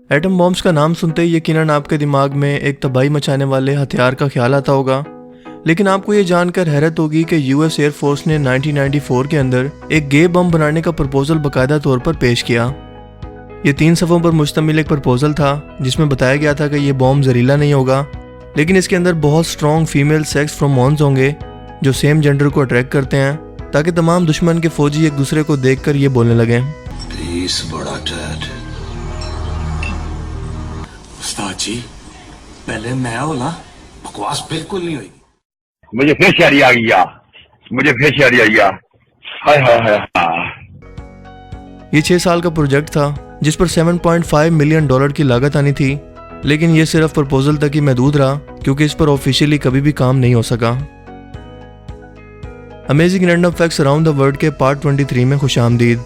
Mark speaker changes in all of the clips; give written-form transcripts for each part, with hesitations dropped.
Speaker 1: Atom bombs का नाम सुनते ही यकीनन आपके दिमाग में एक तबाही मचाने वाले हथियार का ख्याल आता होगा, लेकिन आपको ये जानकर हैरत होगी कि यूएस एयर फोर्स ने 1994 के अंदर एक गे बम बनाने का प्रपोजल बाकायदा तौर पर पेश किया। ये 3 सफ़ों पर मुश्तमिल एक प्रपोजल था जिसमें बताया गया था कि ये बॉम्ब जहरीला नहीं होगा, लेकिन इसके अंदर बहुत स्ट्रॉन्ग फीमेल सेक्स फ्रोमोन्स होंगे जो सेम जेंडर को अट्रैक्ट करते हैं, ताकि तमाम दुश्मन के फौजी एक दूसरे को देखकर ये बोलने लगें,
Speaker 2: प्लीज बड़ा डैड। उस्ताद जी, पहले मैं होला, बकवास बिल्कुल नहीं हुई।
Speaker 3: मुझे फिर शायरी आ गया। हाय हाय हाय हाय।
Speaker 1: ये 6 साल का प्रोजेक्ट था जिस पर $7.5 मिलियन की लागत आनी थी, लेकिन ये सिर्फ प्रपोजल तक ही महदूद रहा क्योंकि इस पर ऑफिशियली कभी भी काम नहीं हो सका। Amazing random facts around the world के पार्ट 23 में खुशामदीद।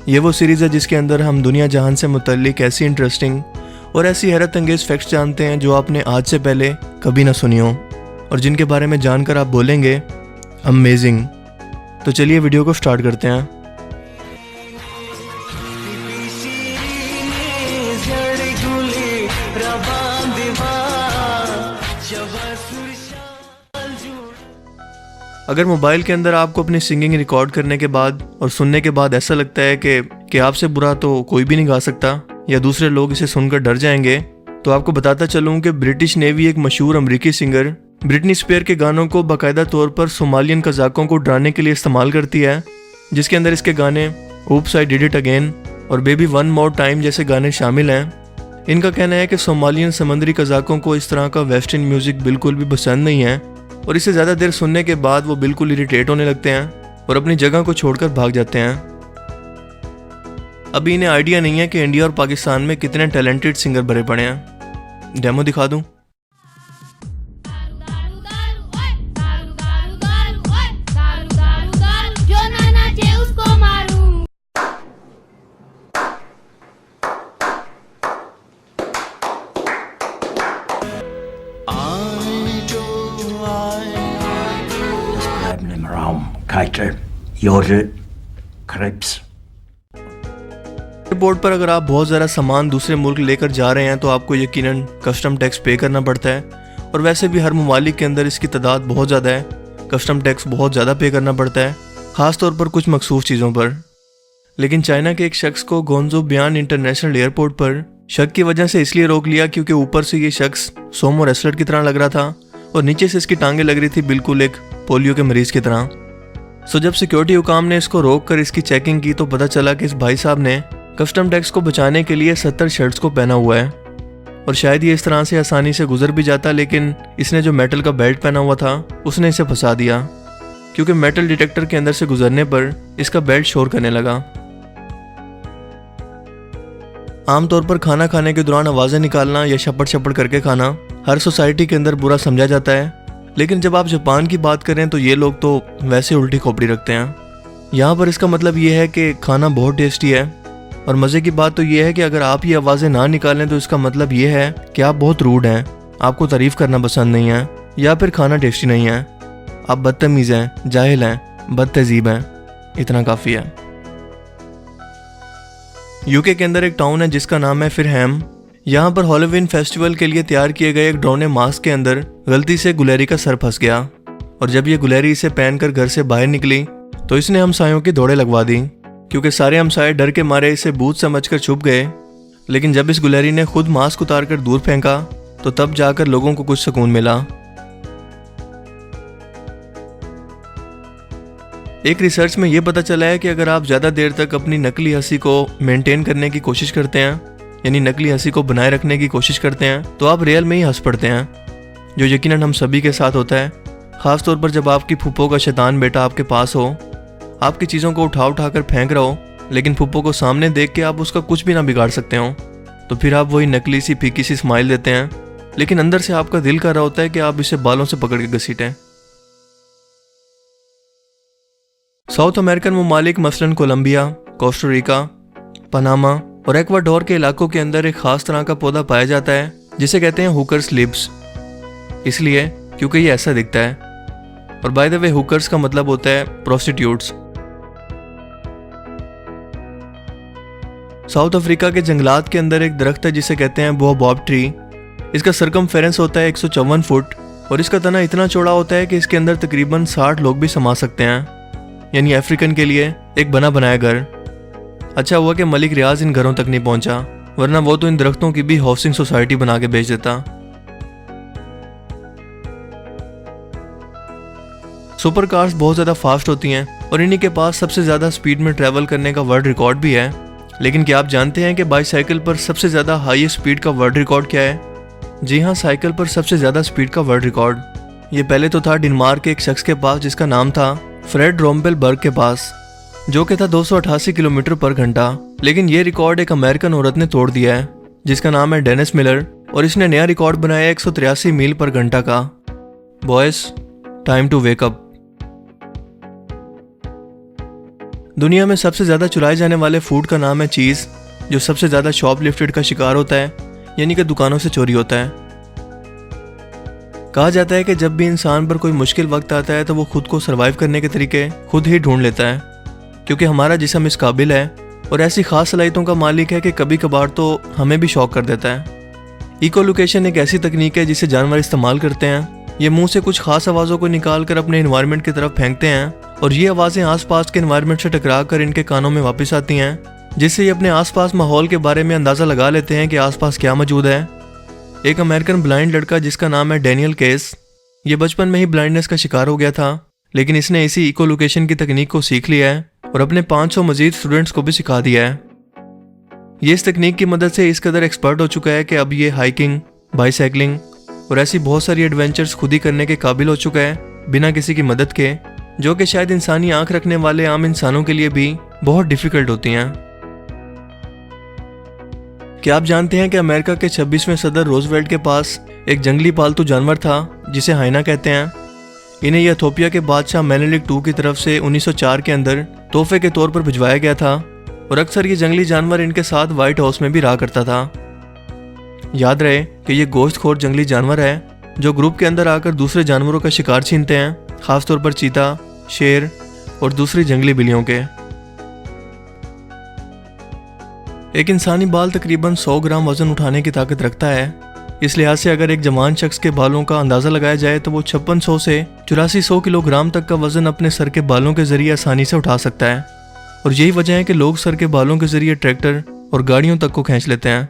Speaker 1: ये वो सीरीज़ है जिसके अंदर हम दुनिया जहान से मुतल्लिक ऐसी इंटरेस्टिंग और ऐसी हैरत अंगेज फैक्ट्स जानते हैं जो आपने आज से पहले कभी ना सुनी हो और जिनके बारे में जानकर आप बोलेंगे अमेजिंग। तो चलिए वीडियो को स्टार्ट करते हैं। अगर मोबाइल के अंदर आपको अपनी सिंगिंग रिकॉर्ड करने के बाद और सुनने के बाद ऐसा लगता है कि आपसे बुरा तो कोई भी नहीं गा सकता या दूसरे लोग इसे सुनकर डर जाएंगे, तो आपको बताता चलूं कि ब्रिटिश नेवी एक मशहूर अमेरिकी सिंगर ब्रिटनी स्पीयर के गानों को बाकायदा तौर पर सोमालियन कज़ाकों को डराने के लिए इस्तेमाल करती है, जिसके अंदर इसके गाने oops I did it again और बेबी वन मोर टाइम जैसे गाने शामिल हैं। इनका कहना है कि सोमालियन समंदरी कज़ाकों को इस तरह का वेस्टर्न म्यूज़िक बिल्कुल भी पसंद नहीं है और इसे ज़्यादा देर सुनने के बाद वो बिल्कुल इरिटेट होने लगते हैं और अपनी जगह को छोड़कर भाग जाते हैं। अभी इन्हें आइडिया नहीं है कि इंडिया और पाकिस्तान में कितने टैलेंटेड सिंगर भरे पड़े हैं। डेमो दिखा दूं?
Speaker 4: Bleiben im Raum. Kite, Jode, Krebs.
Speaker 1: Airport पर अगर आप बहुत ज़्यादा सामान दूसरे मुल्क लेकर जा रहे हैं तो आपको यकीनन कस्टम टैक्स पे करना पड़ता है, और वैसे भी हर ममालिक के अंदर इसकी तादाद बहुत ज़्यादा है। कस्टम टैक्स बहुत ज़्यादा पे करना पड़ता है, ख़ास तौर पर कुछ मखसूस चीज़ों पर। लेकिन चाइना के एक शख्स को गोंजो बियान इंटरनेशनल एयरपोर्ट पर शक की वजह से इसलिए रोक लिया क्योंकि ऊपर से ये शख्स सोमो रेसलर की तरह लग रहा था और नीचे से इसकी टांगें लग रही थी बिल्कुल एक पोलियो के मरीज की तरह। सो जब सिक्योरिटी हुकाम ने इसको रोक कर इसकी चेकिंग की तो पता चला कि इस भाई साहब ने कस्टम टैक्स को बचाने के लिए 70 शर्ट्स को पहना हुआ है और शायद ये इस तरह से आसानी से गुजर भी जाता, लेकिन इसने जो मेटल का बेल्ट पहना हुआ था उसने इसे फंसा दिया क्योंकि मेटल डिटेक्टर के अंदर से गुजरने पर इसका बेल्ट शोर करने लगा। आमतौर पर खाना खाने के दौरान आवाज़ें निकालना या शपट शपट करके खाना हर सोसाइटी के अंदर बुरा समझा जाता है, लेकिन जब आप जापान की बात करें तो ये लोग तो वैसे उल्टी खोपड़ी रखते हैं। यहाँ पर इसका मतलब ये है कि खाना बहुत टेस्टी है, और मज़े की बात तो ये है कि अगर आप ये आवाज़ें ना निकालें तो इसका मतलब ये है कि आप बहुत रूड हैं, आपको तारीफ़ करना पसंद नहीं है या फिर खाना टेस्टी नहीं है, आप बदतमीज़ हैं, जाहिल हैं, बदतहज़ीब हैं। इतना काफ़ी है। यूके के अंदर एक टाउन है जिसका नाम है फिरहैम। यहाँ पर हैलोवीन फेस्टिवल के लिए तैयार किए गए एक ड्रोने मास्क के अंदर गलती से गुलेरी का सर फंस गया, और जब ये गुलेरी इसे पहनकर घर से बाहर निकली तो इसने हमसायों की दौड़े लगवा दी क्योंकि सारे हमसाये डर के मारे इसे भूत समझकर छुप गए। लेकिन जब इस गुलेरी ने खुद मास्क उतार कर दूर फेंका तो तब जाकर लोगों को कुछ सुकून मिला। एक रिसर्च में यह पता चला है कि अगर आप ज़्यादा देर तक अपनी नकली हंसी को मेंटेन करने की कोशिश करते हैं, यानी नकली हंसी को बनाए रखने की कोशिश करते हैं, तो आप रियल में ही हंस पड़ते हैं, जो यकीनन हम सभी के साथ होता है। ख़ास तौर पर जब आपकी फूफो का शैतान बेटा आपके पास हो, आपकी चीज़ों को उठा उठा कर फेंक रहा हो, लेकिन फूफो को सामने देख के आप उसका कुछ भी ना बिगाड़ सकते हो, तो फिर आप वही नकली सी फीकी सी स्माइल देते हैं, लेकिन अंदर से आपका दिल कर रहा होता है कि आप इसे बालों से पकड़ के घसीटें। साउथ अमेरिकन ममालिक मसलन कोलंबिया, कोस्टारिका, पनामा और एक्वाडोर के इलाकों के अंदर एक खास तरह का पौधा पाया जाता है जिसे कहते हैं हुकर्स लिप्स, इसलिए क्योंकि ये ऐसा दिखता है। और बाय द वे हुकर्स का मतलब होता है प्रोस्टिट्यूट्स। साउथ अफ्रीका के जंगलात के अंदर एक दरख्त है जिसे कहते हैं बोआब ट्री। इसका सरकमफेरेंस होता है 154 फुट और इसका तना इतना चौड़ा होता है कि इसके अंदर तकरीबन 60 लोग भी समा सकते हैं, यानी अफ्रीकन के लिए एक बना बनाया घर। अच्छा हुआ कि मलिक रियाज इन घरों तक नहीं पहुंचा, वरना वो तो इन दरख्तों की भी हाउसिंग सोसाइटी बना के बेच देता। सुपर कार्स बहुत ज़्यादा फास्ट होती हैं और इन्हीं के पास सबसे ज़्यादा स्पीड में ट्रैवल करने का वर्ल्ड रिकॉर्ड भी है। लेकिन क्या आप जानते हैं कि बाईसाइकिल पर सबसे ज़्यादा हाईएस्ट स्पीड का वर्ल्ड रिकॉर्ड क्या है? जी हाँ, साइकिल पर सबसे ज़्यादा स्पीड का वर्ल्ड रिकॉर्ड ये पहले तो था डेनमार्क के एक शख्स के पास जिसका नाम था फ्रेड रोम्पेलबर्ग के पास, जो कि था 288 किलोमीटर पर घंटा। लेकिन ये रिकॉर्ड एक अमेरिकन औरत ने तोड़ दिया है जिसका नाम है डेनिस मिलर, और इसने नया रिकॉर्ड बनाया 183 मील पर घंटा का। Boys, time to wake up. दुनिया में सबसे ज़्यादा चुराए जाने वाले फूड का नाम है चीज़, जो सबसे ज़्यादा शॉपलिफ्टेड का शिकार होता है, यानी कि दुकानों से चोरी होता है। कहा जाता है कि जब भी इंसान पर कोई मुश्किल वक्त आता है तो वो खुद को सर्वाइव करने के तरीके खुद ही ढूंढ लेता है, क्योंकि हमारा जिस्म इस काबिल है और ऐसी खास सलाहियतों का मालिक है कि कभी कभार तो हमें भी शॉक कर देता है। इको लोकेशन एक ऐसी तकनीक है जिसे जानवर इस्तेमाल करते हैं। ये मुंह से कुछ खास आवाज़ों को निकाल कर अपने इन्वायरमेंट की तरफ फेंकते हैं और ये आवाज़ें आसपास के इन्वायरमेंट से टकरा कर इनके कानों में वापस आती हैं, जिससे ये अपने आसपास माहौल के बारे में अंदाज़ा लगा लेते हैं कि आसपास क्या मौजूद है। एक अमेरिकन ब्लाइंड लड़का जिसका नाम है डैनियल केस, ये बचपन में ही ब्लाइंडनेस का शिकार हो गया था, लेकिन इसने इसी इको लोकेशन की तकनीक को सीख लिया है और अपने 500 मजीद स्टूडेंट्स को भी सिखा दिया है। ये इस तकनीक की मदद से इस कदर एक्सपर्ट हो चुका है कि अब ये हाइकिंग, बाईसाइकिलिंग और ऐसी बहुत सारी एडवेंचर्स खुद ही करने के काबिल हो चुका है बिना किसी की मदद के, जो कि शायद इंसानी आंख रखने वाले आम इंसानों के लिए भी बहुत डिफिकल्ट होती हैं। क्या आप जानते हैं कि अमेरिका के 26वें सदर रोजवेल्ट के पास एक जंगली पालतू जानवर था जिसे हाइना कहते हैं। इन्हें यह इथोपिया के बादशाह मेनेलिक II की तरफ से 1904 के अंदर तोहफे के तौर पर भिजवाया गया था और अक्सर ये जंगली जानवर इनके साथ व्हाइट हाउस में भी रहा करता था। याद रहे कि ये गोश्तखोर जंगली जानवर है जो ग्रुप के अंदर आकर दूसरे जानवरों का शिकार छीनते हैं, खासतौर पर चीता, शेर और दूसरी जंगली बिल्लियों के। एक इंसानी बाल तकरीबन 100 ग्राम वजन उठाने की ताकत रखता है। इस लिहाज से अगर एक जवान शख्स के बालों का अंदाजा लगाया जाए तो वो 5600 से 8400 किलोग्राम तक का वजन अपने सर के बालों के जरिए आसानी से उठा सकता है, और यही वजह है कि लोग सर के बालों के जरिए ट्रैक्टर और गाड़ियों तक को खींच लेते हैं।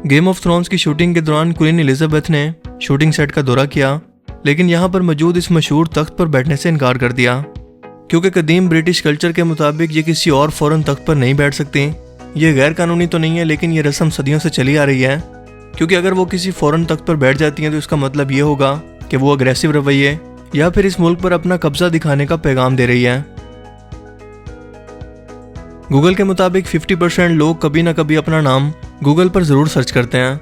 Speaker 1: गेम ऑफ थ्रोन्स की शूटिंग के दौरान क्वीन एलिजाबेथ ने शूटिंग सेट का दौरा किया, लेकिन यहाँ पर मौजूद इस मशहूर तख्त पर बैठने से इनकार कर दिया, क्योंकि कदीम ब्रिटिश कल्चर के मुताबिक ये किसी और फॉरेन तख्त पर नहीं बैठ सकती। ये गैर कानूनी तो नहीं है, लेकिन ये रस्म सदियों से चली आ रही है, क्योंकि अगर वो किसी फॉरेन तख्त पर बैठ जाती हैं तो इसका मतलब ये होगा कि वो अग्रेसिव रवैये या फिर इस मुल्क पर अपना कब्जा दिखाने का पैगाम दे रही है। गूगल के मुताबिक 50% लोग कभी ना कभी अपना नाम गूगल पर ज़रूर सर्च करते हैं,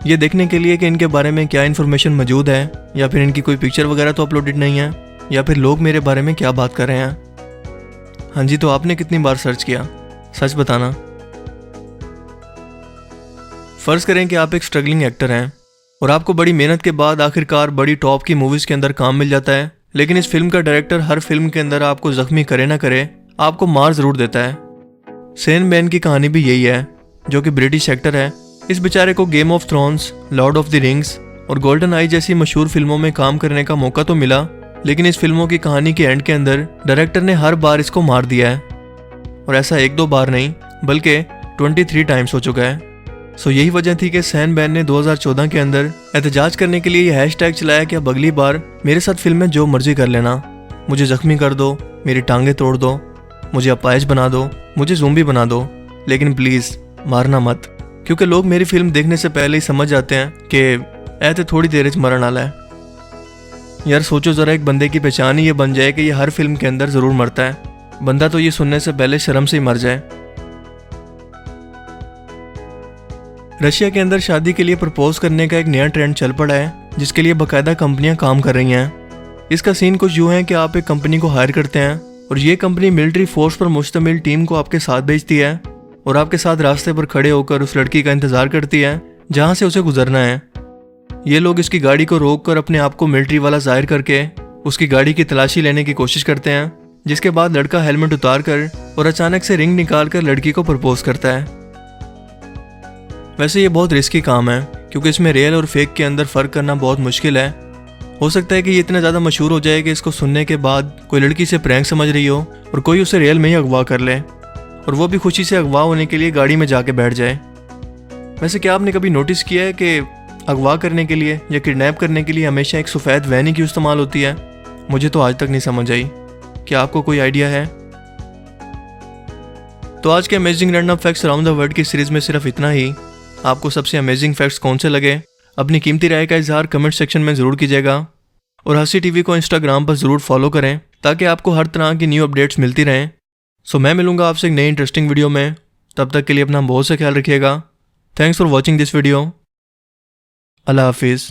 Speaker 1: ये देखने के लिए कि इनके बारे में क्या इन्फॉर्मेशन मौजूद है, या फिर इनकी कोई पिक्चर वगैरह तो अपलोडेड नहीं है, या फिर लोग मेरे बारे में क्या बात कर रहे हैं। हाँ जी, तो आपने कितनी बार सर्च किया? सच बताना। फ़र्ज़ करें कि आप एक स्ट्रगलिंग एक्टर हैं और आपको बड़ी मेहनत के बाद आखिरकार बड़ी टॉप की मूवीज़ के अंदर काम मिल जाता है, लेकिन इस फिल्म का डायरेक्टर हर फिल्म के अंदर आपको ज़ख्मी करे ना करे आपको मार ज़रूर देता है। सेन बेन की कहानी भी यही है, जो कि ब्रिटिश एक्टर है। इस बेचारे को game of thrones, Lord of the rings और गोल्डन आई जैसी मशहूर फिल्मों में काम करने का मौका तो मिला, लेकिन इस फिल्मों की कहानी के एंड के अंदर डायरेक्टर ने हर बार इसको मार दिया है, और ऐसा 1-2 बार नहीं बल्कि 23 टाइम्स हो चुका है। सो यही वजह थी कि सैन बैन ने 2014 के अंदर एहतजाज करने के लिए ये हैशटैग चलाया कि अब अगली बार मेरे साथ फिल्म में जो मर्जी कर लेना, मुझे जख्मी कर दो, मेरी टांगे तोड़ दो, मुझे अपाहिज बना दो, मुझे ज़ोंबी बना दो, लेकिन प्लीज़ मारना मत, क्योंकि लोग मेरी फिल्म देखने से पहले ही समझ जाते हैं कि ऐसे थोड़ी देर च मरण वाला है। यार सोचो ज़रा, एक बंदे की पहचान ही ये बन जाए कि ये हर फिल्म के अंदर ज़रूर मरता है, बंदा तो ये सुनने से पहले शर्म से ही मर जाए। रशिया के अंदर शादी के लिए प्रपोज करने का एक नया ट्रेंड चल पड़ा है, जिसके लिए बाकायदा कंपनियां काम कर रही हैं। इसका सीन कुछ यूँ है कि आप एक कंपनी को हायर करते हैं और ये कंपनी मिलिट्री फोर्स पर मुश्तमिल टीम को आपके साथ भेजती है और आपके साथ रास्ते पर खड़े होकर उस लड़की का इंतजार करती है जहाँ से उसे गुजरना है। ये लोग इसकी गाड़ी को रोक कर अपने आप को मिलिट्री वाला जाहिर करके उसकी गाड़ी की तलाशी लेने की कोशिश करते हैं, जिसके बाद लड़का हेलमेट उतार कर और अचानक से रिंग निकाल कर लड़की को प्रपोज करता है। वैसे ये बहुत रिस्की काम है क्योंकि इसमें रियल और फेक के अंदर फ़र्क करना बहुत मुश्किल है। हो सकता है कि ये इतना ज़्यादा मशहूर हो जाए कि इसको सुनने के बाद कोई लड़की से प्रैंक समझ रही हो और कोई उसे रियल में ही अगवा कर ले और वो भी खुशी से अगवा होने के लिए गाड़ी में जाके बैठ जाए। वैसे क्या आपने कभी नोटिस किया है कि अगवा करने के लिए या किडनैप करने के लिए हमेशा एक सफ़ेद वैन ही क्यों इस्तेमाल होती है? मुझे तो आज तक नहीं समझ आई। क्या आपको कोई आइडिया है? तो आज के amazing random facts around the world की सीरीज़ में सिर्फ इतना ही। आपको सबसे अमेजिंग फैक्ट्स कौन से लगे? अपनी कीमती राय का इजहार कमेंट सेक्शन में ज़रूर कीजिएगा और हंसी टीवी को इंस्टाग्राम पर ज़रूर फॉलो करें ताकि आपको हर तरह की न्यू अपडेट्स मिलती रहें। सो मैं मिलूंगा आपसे एक नई इंटरेस्टिंग वीडियो में। तब तक के लिए अपना बहुत सा ख्याल रखिएगा। Thanks for watching this video. अल्लाह हाफिज़।